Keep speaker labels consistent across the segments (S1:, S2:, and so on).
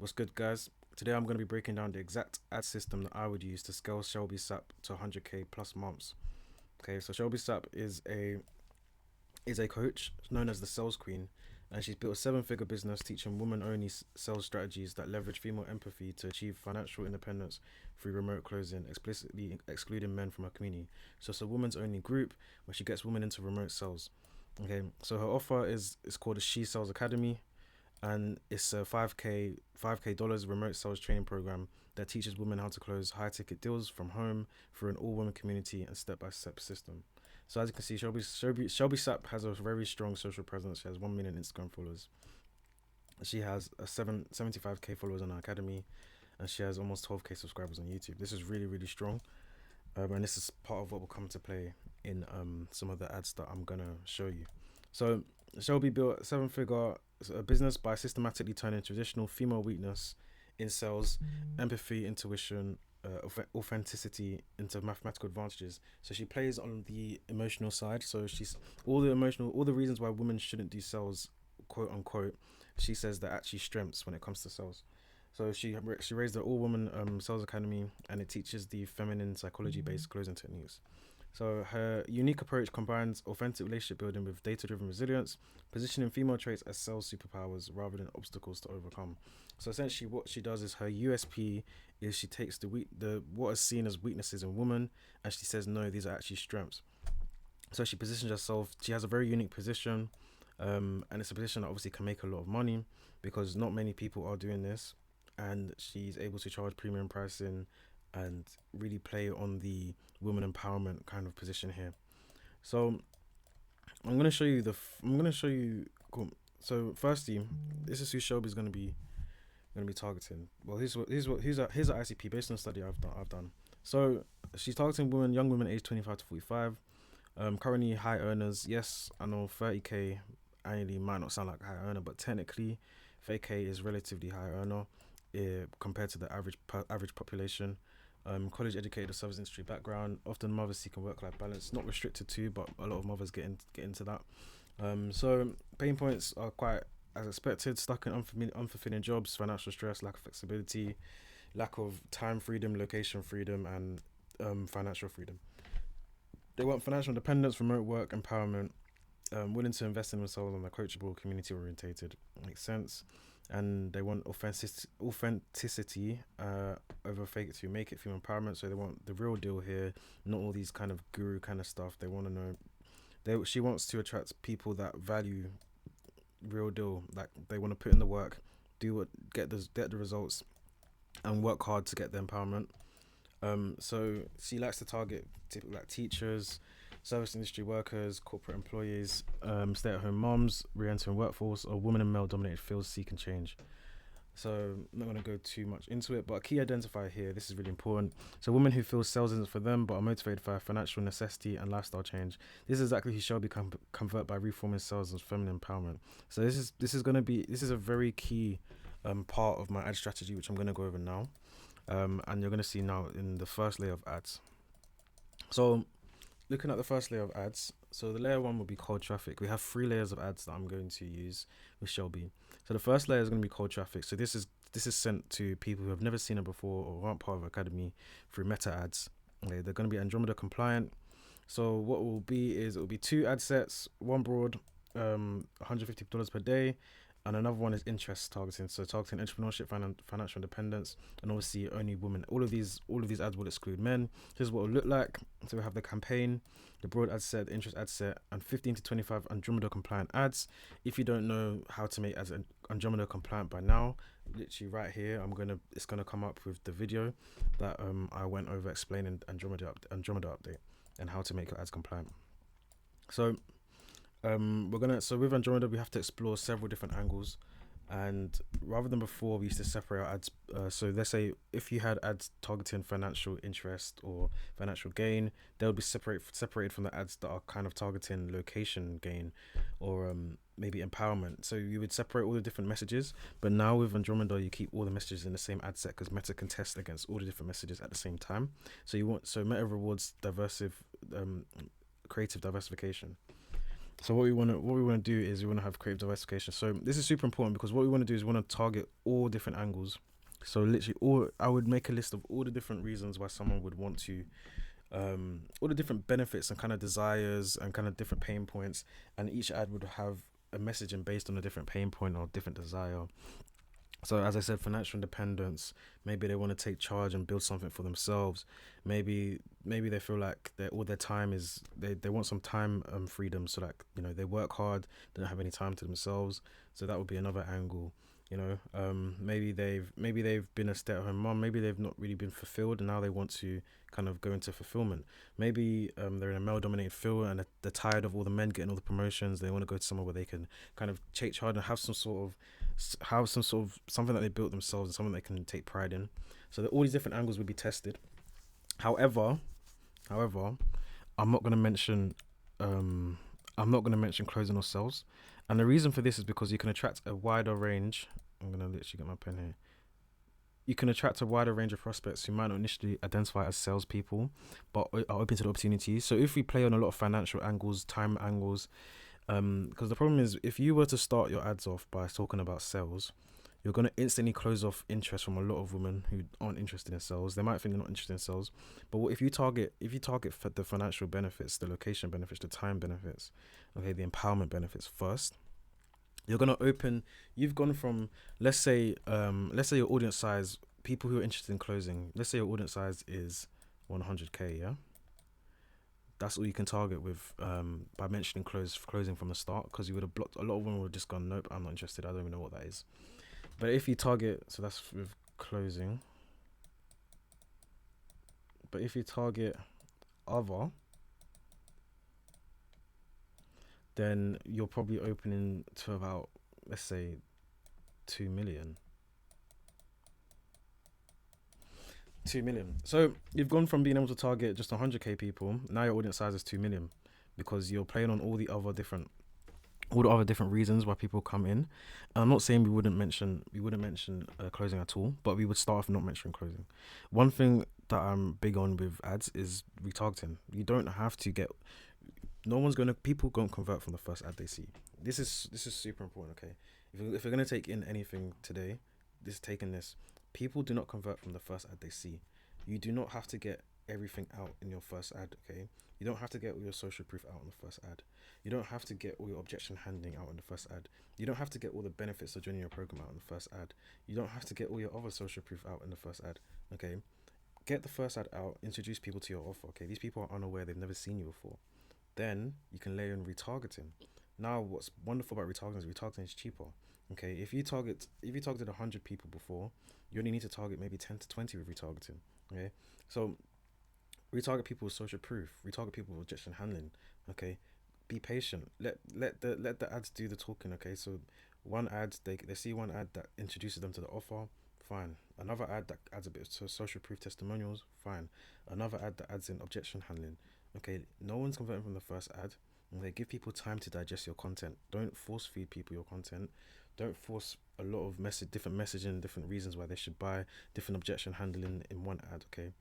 S1: What's good, guys? Today I'm going to be breaking down the exact ad system that I would use to scale Shelby Sap to 100k plus months. Okay, so Shelby Sap is a coach known as the Sales Queen, and she's built a seven-figure business teaching women-only sales strategies that leverage female empathy to achieve financial independence through remote closing, explicitly excluding men from her community. So it's a women's-only group where she gets women into remote sales. Okay, so her offer is called the She Sales Academy, and it's a 5k dollars remote sales training program that teaches women how to close high ticket deals from home through an all women community and step by step system. So as you can see, Shelby Sap has a very strong social presence. She has 1 million Instagram followers. She has 75k followers on her academy, and she has almost 12k subscribers on YouTube. This is really, really strong, and this is part of what will come to play in some of the ads that I'm gonna show you. So Shelby built a seven-figure business by systematically turning traditional female weakness in sales, empathy, intuition, authenticity into mathematical advantages. So she plays on the emotional side. So she's all the reasons why women shouldn't do sales, quote unquote. She says they're actually strengths when it comes to sales. So she raised the all woman sales academy, and it teaches the feminine psychology based closing techniques. So her unique approach combines authentic relationship building with data-driven resilience, positioning female traits as sales superpowers rather than obstacles to overcome. So essentially, what she does is her USP is she takes the what is seen as weaknesses in women, and she says no, these are actually strengths. So she positions herself. She has a very unique position, and it's a position that obviously can make a lot of money because not many people are doing this, and she's able to charge premium pricing and really play on the women empowerment kind of position here. So I'm gonna show you I'm gonna show you. Cool. So firstly, this is who Shelby's gonna be targeting. Well, here's an ICP based on a study I've done. So she's targeting young women aged 25 to 45. Currently high earners. Yes, I know 30k annually might not sound like a high earner, but technically 30k is relatively high earner compared to the average population. College educated, service industry background. Often mothers seeking work-life balance, not restricted to, but a lot of mothers get into that. So pain points are quite as expected: stuck in unfulfilling jobs, financial stress, lack of flexibility, lack of time freedom, location freedom, and financial freedom. They want financial independence, remote work, empowerment, willing to invest in themselves, and they're coachable, community orientated. Makes sense. And they want authenticity over fake it to make it, female empowerment. So they want the real deal here, not all these kind of guru kind of stuff. They want to know. She wants to attract people that value real deal. Like they want to put in the work, get the results, and work hard to get the empowerment. So she likes to target like teachers, service industry workers, corporate employees, stay-at-home moms, re-entering workforce, or women in male-dominated fields seeking change. So I'm not going to go too much into it, but a key identifier here, this is really important. So women who feel sales isn't for them but are motivated by financial necessity and lifestyle change. This is exactly who Shelby can convert by reforming sales as feminine empowerment. So this is a very key part of my ad strategy, which I'm going to go over now. And you're going to see now in the first layer of ads. So looking at the first layer of ads, so the layer one will be cold traffic. We have 3 layers of ads that I'm going to use with Shelby. So the first layer is going to be cold traffic. So this is sent to people who have never seen it before or aren't part of Academy through meta ads. Okay, they're going to be Andromeda compliant. So what it will be 2 ad sets, one broad, $150 per day, and another one is interest targeting. So targeting entrepreneurship, financial independence, and obviously only women. All of these ads will exclude men. Here's what it'll look like. So we have the campaign, the broad ad set, the interest ad set, and 15 to 25 Andromeda compliant ads. If you don't know how to make ads Andromeda compliant by now, literally right here, it's gonna come up with the video that I went over explaining Andromeda update and how to make your ads compliant. So with Andromeda we have to explore several different angles, and rather than before we used to separate our ads. So let's say if you had ads targeting financial interest or financial gain, they'll be separated from the ads that are kind of targeting location gain or maybe empowerment. So you would separate all the different messages, but now with Andromeda you keep all the messages in the same ad set because Meta can test against all the different messages at the same time. So Meta rewards creative diversification. So what we wanna do is we wanna have creative diversification. So this is super important because what we wanna do is we wanna target all different angles. So literally, all I would make a list of all the different reasons why someone would want to, all the different benefits and kind of desires and kind of different pain points, and each ad would have a messaging based on a different pain point or different desire. So as I said, financial independence. Maybe they want to take charge and build something for themselves. Maybe they feel like all their time is they want some time freedom. So like they work hard, they don't have any time to themselves. So that would be another angle. Maybe they've been a stay-at-home mom. Maybe they've not really been fulfilled, and now they want to kind of go into fulfillment. Maybe they're in a male-dominated field and they're tired of all the men getting all the promotions. They want to go to somewhere where they can kind of take charge and have some sort of something that they built themselves and something they can take pride in. So that all these different angles would be tested. However, I'm not going to mention closing or sales, and the reason for this is because you can attract a wider range. I'm gonna literally get my pen here. You can attract a wider range of prospects who might not initially identify as salespeople, but are open to the opportunities. So if we play on a lot of financial angles, time angles, because the problem is if you were to start your ads off by talking about sales, you're going to instantly close off interest from a lot of women who aren't interested in sales. They might think they're not interested in sales, but if you target for the financial benefits, the location benefits, the time benefits, okay, the empowerment benefits first, you're going to open. You've gone from, let's say your audience size, people who are interested in closing, let's say your audience size is 100k, yeah. That's all you can target with, by mentioning closing from the start, because you would have blocked a lot of women. Would have just gone, nope, I'm not interested, I don't even know what that is. But if you target, so that's with closing. But if you target other, then you're probably opening to about, let's say, 2 million. 2 million. So you've gone from being able to target just 100k people. Now your audience size is 2 million, because you're playing on all the other different reasons why people come in. And I'm not saying we wouldn't mention closing at all, but we would start off not mentioning closing. One thing that I'm big on with ads is retargeting. You don't have to get. People don't convert from the first ad they see. This is super important. Okay, if you're gonna take in anything today, taking this. People do not convert from the first ad they see. You do not have to get everything out in your first ad. Okay, you don't have to get all your social proof out in the first ad. You don't have to get all your objection handling out in the first ad. You don't have to get all the benefits of joining your program out in the first ad. You don't have to get all your other social proof out in the first ad. Okay, get the first ad out, introduce people to your offer. Okay, these people are unaware, they've never seen you before. Then you can layer in retargeting. Now, what's wonderful about retargeting is cheaper. Okay, if you targeted 100 people before, you only need to target maybe 10 to 20 with retargeting. Okay, so retarget people with social proof, retarget people with objection handling. Okay, be patient. Let the ads do the talking. Okay, so one ad, they see one ad that introduces them to the offer, fine. Another ad that adds a bit of social proof testimonials, fine. Another ad that adds in objection handling. Okay, no one's converting from the first ad. Okay, give people time to digest your content. Don't force feed people your content. Don't force a lot of different messaging, different reasons why they should buy, different objection handling in one ad. Okay,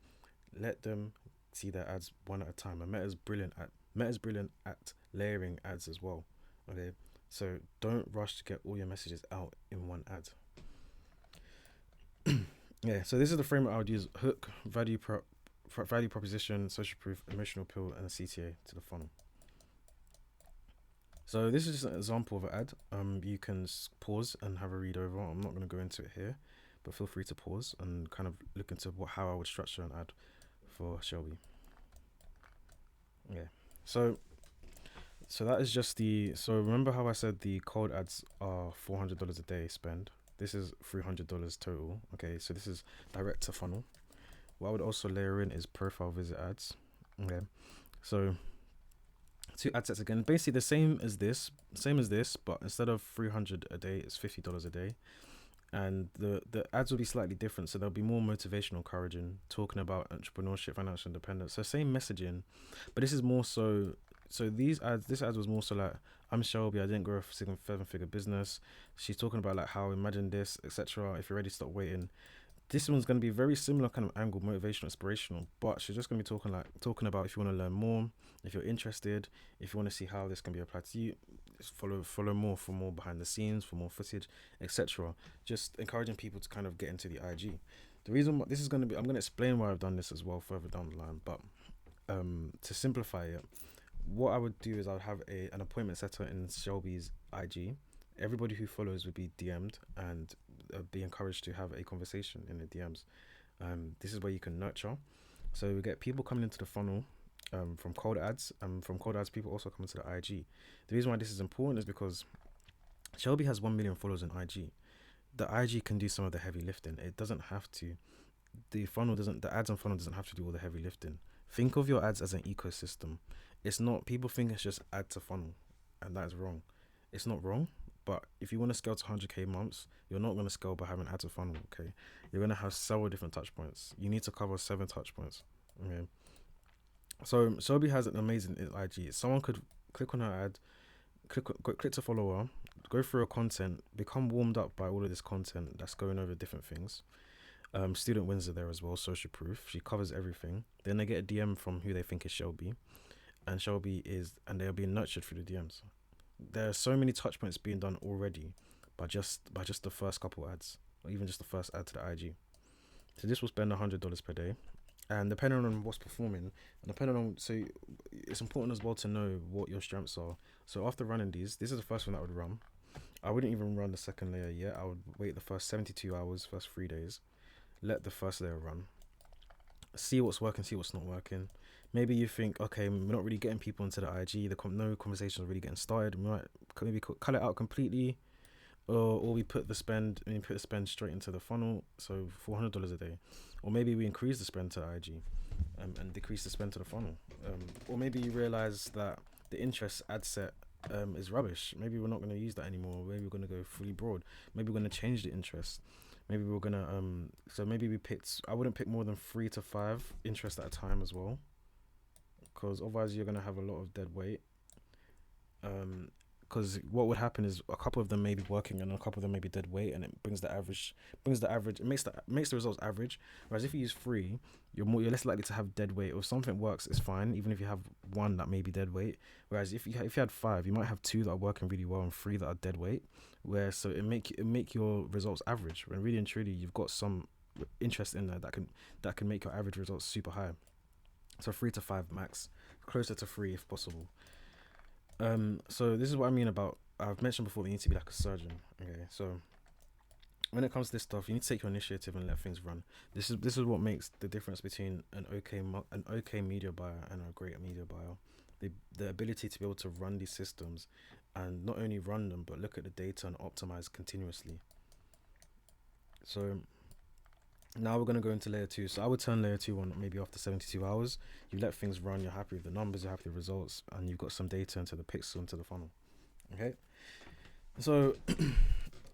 S1: let them see their ads one at a time. And Meta's brilliant at layering ads as well. Okay, so don't rush to get all your messages out in one ad. Yeah, so this is the framework I would use: hook, value proposition, social proof, emotional appeal, and a CTA to the funnel. So this is just an example of an ad. You can pause and have a read over. I'm not going to go into it here, but feel free to pause and kind of look into how I would structure an ad for Shelby. Yeah. So that is just so remember how I said the cold ads are $400 a day spend. This is $300 total. Okay, so this is direct to funnel. What I would also layer in is profile visit ads. Okay, so 2 ad sets again, basically the same as this, but instead of 300 a day, it's $50 a day. And the ads will be slightly different, so they'll be more motivational, encouraging, talking about entrepreneurship, financial independence. So same messaging, but this is more so. So this ad was more so like, I'm Shelby, I didn't grow a 7-figure business. She's talking about like how, imagine this, etc. If you're ready, stop waiting. This one's going to be very similar kind of angle, motivational, inspirational, but she's just going to be talking about if you want to learn more, if you're interested, if you want to see how this can be applied to you, just follow more for more behind the scenes, for more footage, etc. Just encouraging people to kind of get into the IG. The reason why this is going to be, I'm going to explain why I've done this as well further down the line, but to simplify it, what I would do is I would have an appointment setter in Shelby's IG. Everybody who follows would be DM'd and be encouraged to have a conversation in the DMs. This is where you can nurture. So we get people coming into the funnel from cold ads. From cold ads, people also come into the IG. The reason why this is important is because Shelby has 1 million followers on IG. The IG can do some of the heavy lifting. It doesn't have to. The ads on funnel doesn't have to do all the heavy lifting. Think of your ads as an ecosystem. It's not, people think it's just ad to funnel, and that is wrong. It's not wrong, but if you want to scale to 100k months, you're not going to scale by having ads to funnel, okay? You're going to have several different touch points. You need to cover 7 touch points, okay? So Shelby has an amazing IG. Someone could click on her ad, click to follow her, go through her content, become warmed up by all of this content that's going over different things. Student wins are there as well, social proof. She covers everything. Then they get a DM from who they think is Shelby, and they are being nurtured through the DMs. There are so many touch points being done already by just the first couple ads, or even just the first ad to the IG. So this will spend $100 per day, and depending on what's performing, so it's important as well to know what your strengths are. So after running these, this is the first one that I would run. I wouldn't even run the second layer yet. I would wait the first 72 hours, first 3 days, let the first layer run, see what's working, see what's not working. Maybe you think, okay, we're not really getting people into the IG, no conversations are really getting started. We might maybe cut it out completely, or we put the spend straight into the funnel, so $400 a day. Or maybe we increase the spend to the IG and decrease the spend to the funnel. Or maybe you realize that the interest ad set is rubbish. Maybe we're not going to use that anymore. Maybe we're going to go fully broad. Maybe we're going to change the interest. Maybe we're going to, so maybe I wouldn't pick more than 3 to 5 interests at a time as well, because otherwise you're going to have a lot of dead weight. Because what would happen is a couple of them may be working and a couple of them may be dead weight, and it makes the average, it makes the results average. Whereas if you use 3, you're less likely to have dead weight. Or if something works, it's fine, even if you have 1 that may be dead weight. Whereas if you had 5, you might have 2 that are working really well and 3 that are dead weight. So it make your results average, when really and truly you've got some interest in there that can make your average results super high. So 3 to 5 max, closer to 3 if possible. So this is what I mean about, I've mentioned before, you need to be like a surgeon. Okay, so when it comes to this stuff, you need to take your initiative and let things run. This is what makes the difference between an okay media buyer and a great media buyer. The ability to be able to run these systems, and not only run them, but look at the data and optimize continuously. So now we're going to go into layer 2. So I would turn layer 2 on maybe after 72 hours. You let things run, you're happy with the numbers, you're happy with the results, and you've got some data into the pixel, into the funnel. Okay, so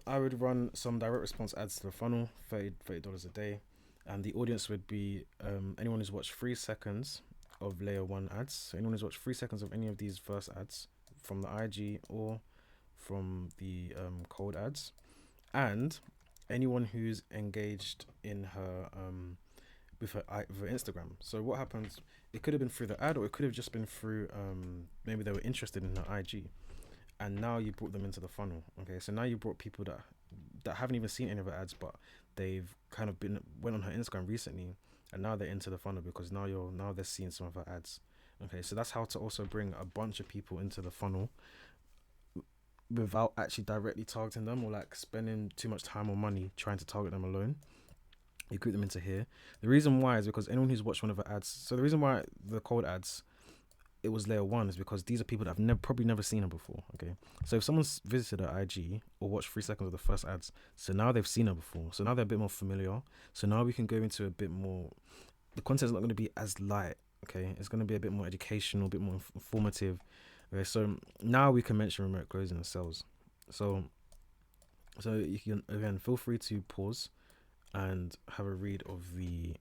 S1: I would run some direct response ads to the funnel, $30 a day, and the audience would be anyone who's watched 3 seconds of layer 1 ads. So anyone who's watched 3 seconds of any of these first ads from the IG or from the cold ads, and anyone who's engaged in her with her Instagram. So what happens, it could have been through the ad, or it could have just been through maybe they were interested in her IG, and now you brought them into the funnel. Okay, so now you brought people that haven't even seen any of her ads, but they've kind of went on her Instagram recently, and now they're into the funnel because now they're seeing some of her ads. Okay, so that's how to also bring a bunch of people into the funnel without actually directly targeting them, or like spending too much time or money trying to target them alone. You group them into here. The reason why is because anyone who's watched one of her ads, so the reason why the cold ads, it was layer 1, is because these are people that have probably never seen her before. Okay, so if someone's visited her IG or watched 3 seconds of the first ads, so now they've seen her before, so now they're a bit more familiar. So now we can go into a bit more, the content's not going to be as light. Okay, it's going to be a bit more educational, a bit more informative. Okay, so now we can mention remote closing and sales. So you can, again, feel free to pause and have a read of the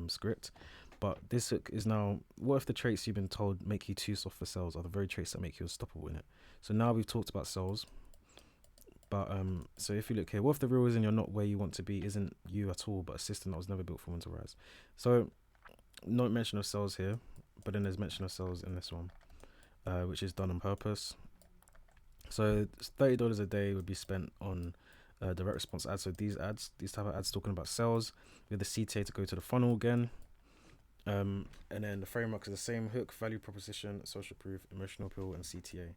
S1: script. But this is now, what if the traits you've been told make you too soft for sales are the very traits that make you unstoppable in it? So now we've talked about sales. But so if you look here, what if the real reason you're not where you want to be isn't you at all, but a system that was never built for women to rise? So no mention of sales here, but then there's mention of sales in this one, which is done on purpose. So $30 a day would be spent on direct response ads. So these type of ads talking about sales, with the CTA to go to the funnel again. And then the framework is the same: hook, value proposition, social proof, emotional appeal, and CTA.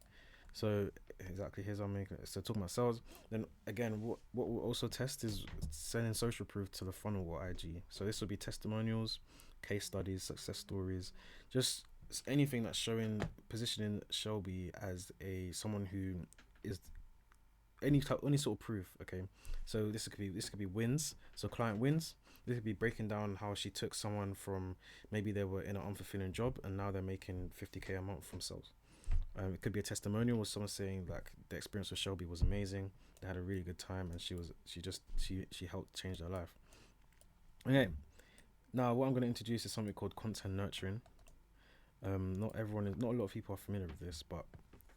S1: So exactly, here's our maker. So talking about sales. Then again, what we'll also test is sending social proof to the funnel or IG. So this will be testimonials, case studies, success stories, just anything that's positioning Shelby as someone who is any sort of proof. Okay, so this could be wins. So client wins. This could be breaking down how she took someone from maybe they were in an unfulfilling job and now they're making 50K a month from sales. It could be a testimonial with someone saying like the experience with Shelby was amazing. They had a really good time and she helped change their life. Okay, now what I'm going to introduce is something called content nurturing. Not a lot of people are familiar with this, but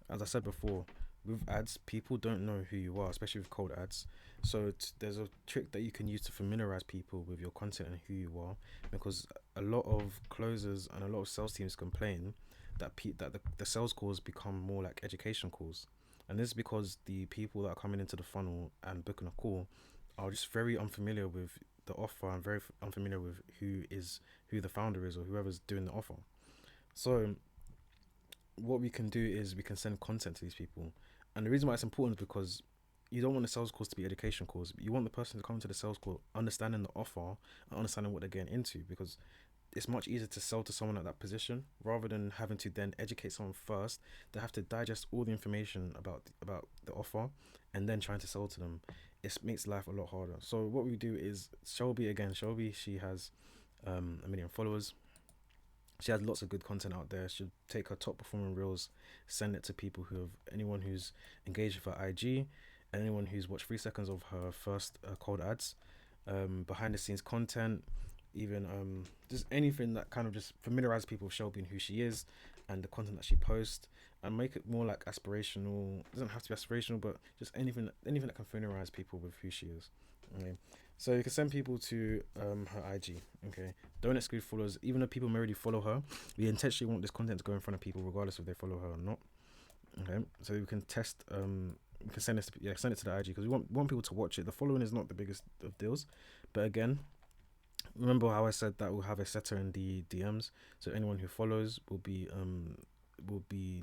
S1: as I said before, with ads, people don't know who you are, especially with cold ads. So there's a trick that you can use to familiarize people with your content and who you are, because a lot of closers and a lot of sales teams complain that the sales calls become more like education calls, and this is because the people that are coming into the funnel and booking a call are just very unfamiliar with the offer and very unfamiliar with who the founder is or whoever's doing the offer. So what we can do is we can send content to these people. And the reason why it's important is because you don't want the sales calls to be education calls. You want the person to come to the sales call understanding the offer and understanding what they're getting into, because it's much easier to sell to someone at that position rather than having to then educate someone first. They have to digest all the information about the offer and then trying to sell to them. It makes life a lot harder. So what we do is Shelby, she has 1 million followers. She has lots of good content out there. She'll take her top performing reels, send it to people anyone who's engaged with her IG, and anyone who's watched 3 seconds of her first cold ads, behind the scenes content, even just anything that kind of just familiarizes people with Shelby and who she is and the content that she posts, and make it more like aspirational. It doesn't have to be aspirational, but just anything that can familiarize people with who she is. Okay. So you can send people to her IG. Okay, don't exclude followers. Even though people may already follow her, we intentionally want this content to go in front of people regardless if they follow her or not. Okay, so we can test. We can send it to the IG because we want people to watch it. The following is not the biggest of deals, but again, remember how I said that we'll have a setter in the DMs, so anyone who follows will be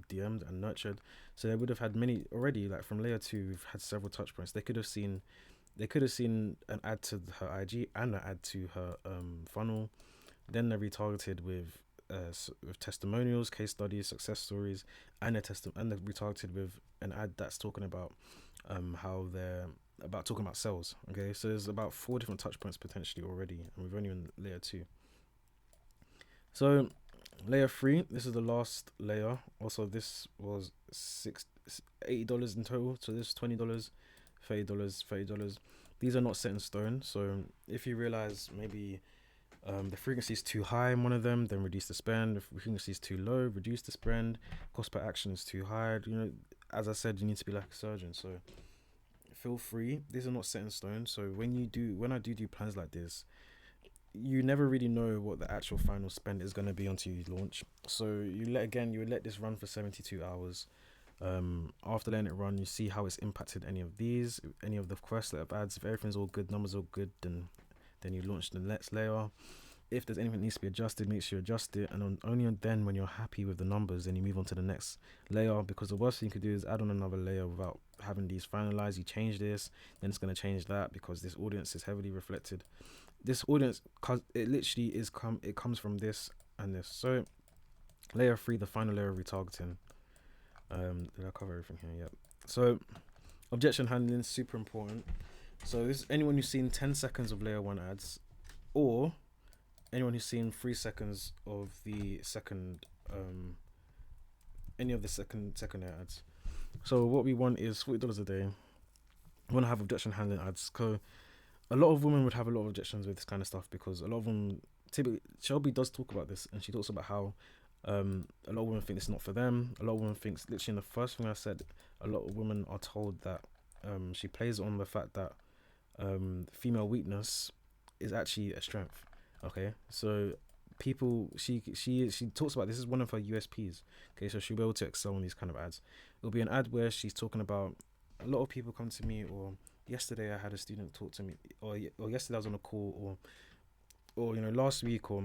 S1: DM'd and nurtured. So they would have had many already. Like from layer 2, we've had several touch points. They could have seen an ad to her IG and an ad to her funnel. Then they're retargeted with testimonials, case studies, success stories, and they're retargeted with an ad that's talking about talking about sales. Okay, so there's about 4 different touch points potentially already, and we've only in layer 2. So layer 3, this is the last layer. Also, this was $80 in total. So this is $20, $30. These are not set in stone. So if you realize maybe the frequency is too high in one of them, then reduce the spend. If the frequency is too low, reduce the spend. Cost per action is too high. As I said, you need to be like a surgeon. So feel free. These are not set in stone. So when I do plans like this, you never really know what the actual final spend is going to be until you launch. So you let this run for 72 hours. After letting it run, you see how it's impacted any of the first layer of ads. If everything's all good, numbers are good, then you launch the next layer. If there's anything that needs to be adjusted, make sure you adjust it, and only then when you're happy with the numbers, then you move on to the next layer, because the worst thing you could do is add on another layer without having these finalized. You change this, then it's going to change that, because this audience is heavily reflected. This audience, it comes from this and this. So layer 3, the final layer of retargeting. Did I cover everything here? Yep. So objection handling, super important. So this is anyone who's seen 10 seconds of layer 1 ads, or anyone who's seen 3 seconds of the second any of the second layer ads. So what we want is $40 a day. We want to have objection handling ads. So a lot of women would have a lot of objections with this kind of stuff, because a lot of them, typically, Shelby does talk about this, and she talks about how a lot of women think it's not for them. A lot of women thinks, literally in the first thing I said, a lot of women are told that she plays on the fact that female weakness is actually a strength. Okay, so people, she talks about, this is one of her USPs. Okay, so she'll be able to excel in these kind of ads. It'll be an ad where she's talking about, a lot of people come to me, or yesterday I had a student talk to me, or yesterday I was on a call, or last week, or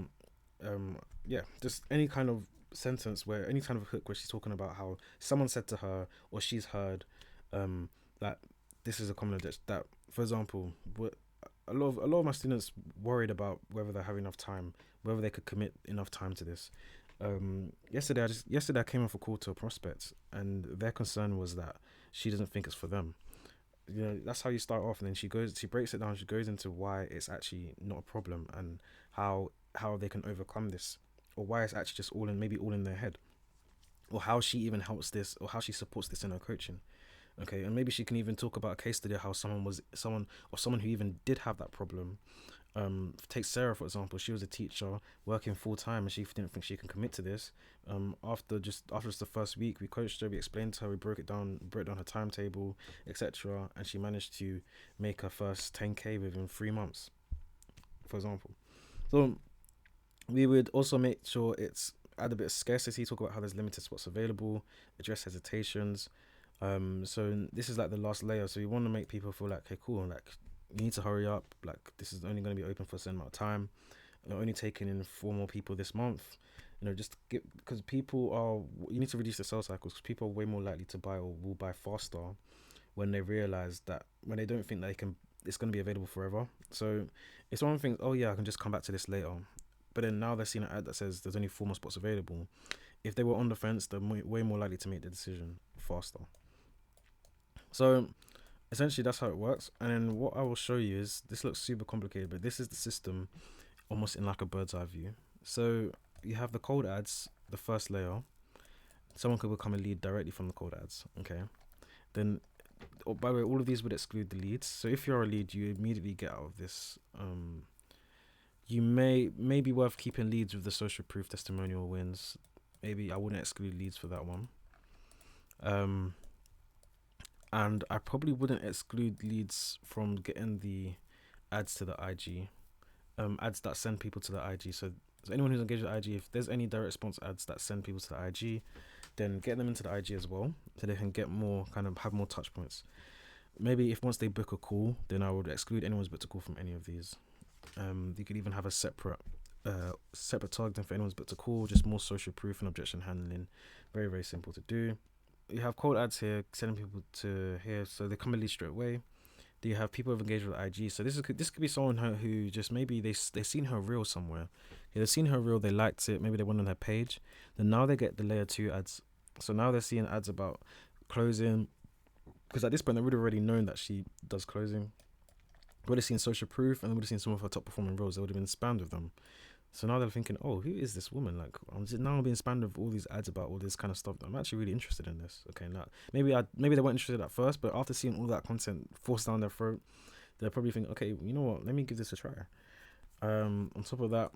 S1: yeah, just any kind of sentence where, any kind of hook where she's talking about how someone said to her, or she's heard, that this is a common addiction. That, for example, a lot of my students worried about whether they have enough time, whether they could commit enough time to this. Yesterday I came off a call to a prospect, and their concern was that she doesn't think it's for them. That's how you start off, and then she breaks it down. She goes into why it's actually not a problem, and how they can overcome this, or why it's actually just all in their head, or how she even helps this, or how she supports this in her coaching. Okay, and maybe she can even talk about a case study of how someone who even did have that problem. Take Sarah, for example. She was a teacher working full time, and she didn't think she can commit to this. After just the first week, we coached her, we explained to her, we broke down her timetable, etc., and she managed to make her first 10K within 3 months, for example. So we would also make sure it's add a bit of scarcity, talk about how there's limited spots available, address hesitations. So this is like the last layer. So we want to make people feel like, okay, cool, like, you need to hurry up, like, this is only going to be open for a certain amount of time, you're only taking in 4 more people this month, just get, because you need to reduce the sales cycles, because people are way more likely to buy, or will buy faster, when they realize that, when they don't think that it's going to be available forever. So it's one thing, oh yeah, I can just come back to this later, but then now they're seeing an ad that says there's only 4 more spots available. If they were on the fence, they're way more likely to make the decision faster. So essentially that's how it works. And then what I will show you is, this looks super complicated, but this is the system almost in like a bird's eye view. So you have the cold ads, the first layer. Someone could become a lead directly from the cold ads. Okay, then, by the way, all of these would exclude the leads. So if you're a lead, you immediately get out of this. You may be worth keeping leads with the social proof testimonial wins. Maybe I wouldn't exclude leads for that one. And I probably wouldn't exclude leads from getting the ads to the IG, ads that send people to the IG. So anyone who's engaged with IG, if there's any direct response ads that send people to the IG, then get them into the IG as well, so they can get more, have more touch points. Maybe if once they book a call, then I would exclude anyone's booked a call from any of these. You could even have a separate targeting for anyone's booked a call, just more social proof and objection handling. Very, very simple to do. You have cold ads here, sending people to here, so they come and lead straight away. Do you have people who've engaged with IG? So this could be someone who just, maybe they've seen her reel somewhere. Yeah, they've seen her reel, they liked it, maybe they went on her page. Then now they get the layer 2 ads. So now they're seeing ads about closing, because at this point they would have already known that she does closing. They would have seen social proof, and they would have seen some of her top performing reels. They would have been spammed with them. So now they're thinking, oh, who is this woman? Like, I'm being spammed with all these ads about all this kind of stuff. I'm actually really interested in this. Okay, now maybe they weren't interested at first, but after seeing all that content forced down their throat, they're probably thinking, okay, you know what? Let me give this a try. On top of that,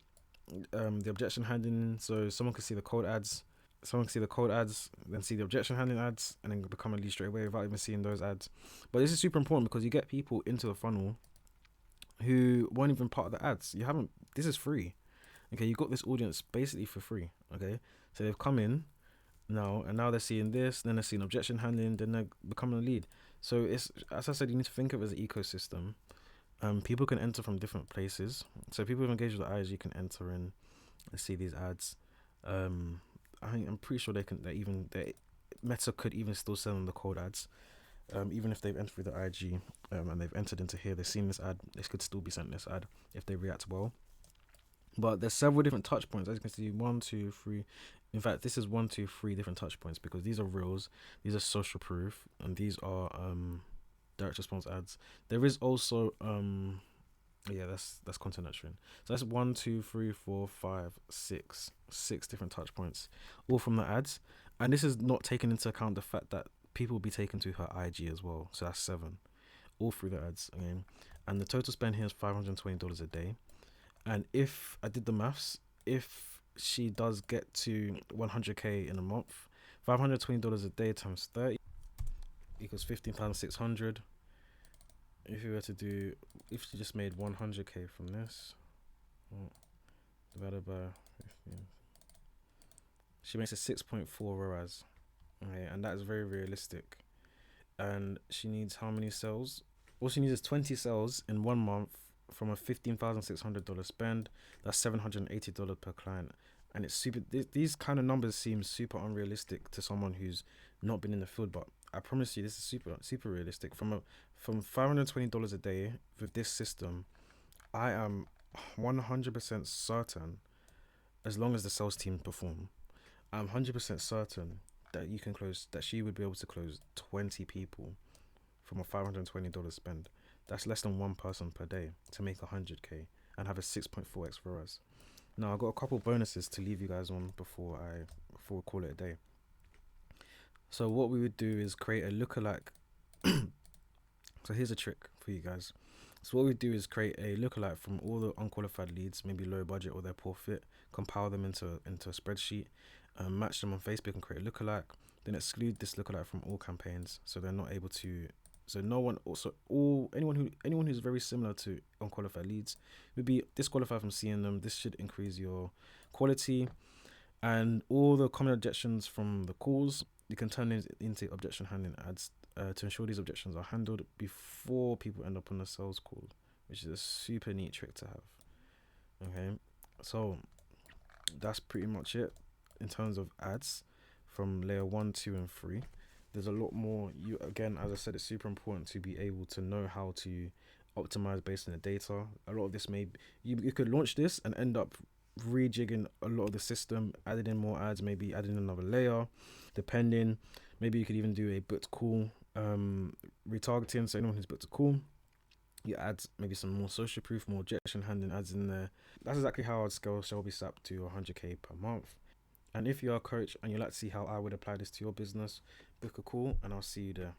S1: the objection handling. So someone could see the cold ads. Someone can see the cold ads, then see the objection handling ads, and then become a lead straight away without even seeing those ads. But this is super important, because you get people into the funnel who weren't even part of the ads. This is free. Okay, you got this audience basically for free. Okay, so they've come in now, and now they're seeing this, then they're seeing objection handling, then they're becoming a lead. So it's, as I said, you need to think of it as an ecosystem. People can enter from different places. So people who engage with the IG can enter in and see these ads. I'm pretty sure Meta could even still sell them the cold ads. Even if they've entered through the IG, and they've entered into here, they've seen this ad, they could still be sent this ad if they react well. But there's several different touch points. As you can see, 1, 2, 3. In fact, this is 1, 2, 3 different touch points, because these are reels, these are social proof, and these are direct response ads. There is also that's content nurturing. So that's 1, 2, 3, 4, 5, 6 different touch points, all from the ads. And this is not taking into account the fact that people will be taken to her IG as well. So that's 7, all through the ads again. And the total spend here is $520 a day. And if I did the maths, if she does get to 100K in a month, $520 a day times 30 equals 15,600. if you were to do, if you just made 100k from this, divided by 15, she makes a 6.4 ROAS. Okay, and that is very realistic. And she needs how many sales? All she needs is 20 sales in 1 month from a $15,600 spend. That's $780 per client. And it's super, these kind of numbers seem super unrealistic to someone who's not been in the field, but I promise you this is super realistic. From $520 a day with this system, I am 100% certain, as long as the sales team perform, I'm 100% certain that she would be able to close 20 people from a $520 spend. That's less than one person per day to make 100k and have a 6.4x ROAS. Now I've got a couple bonuses to leave you guys on before we call it a day. So what we would do is create a lookalike. So here's a trick for you guys. So what we do is create a lookalike from all the unqualified leads, maybe low budget or they're poor fit, compile them into a spreadsheet, match them on Facebook and create a lookalike, then exclude this lookalike from all campaigns so they're not able to, so no one, also anyone who's very similar to unqualified leads would be disqualified from seeing them. This should increase your quality, and all the common objections from the calls, you can turn it into objection handling ads to ensure these objections are handled before people end up on the sales call, which is a super neat trick to have. Okay, so that's pretty much it in terms of ads from layer 1, 2 and 3. There's a lot more. Again, as I said, it's super important to be able to know how to optimize based on the data. A lot of this you could launch this and end up rejigging a lot of the system, adding in more ads, maybe adding another layer, depending. Maybe you could even do a booked call retargeting. So anyone who's booked a call, you add maybe some more social proof, more objection handling ads in there. That's exactly how I'd scale Shelby Sap to 100k per month. And if you're a coach and you'd like to see how I would apply this to your business, book a call and I'll see you there.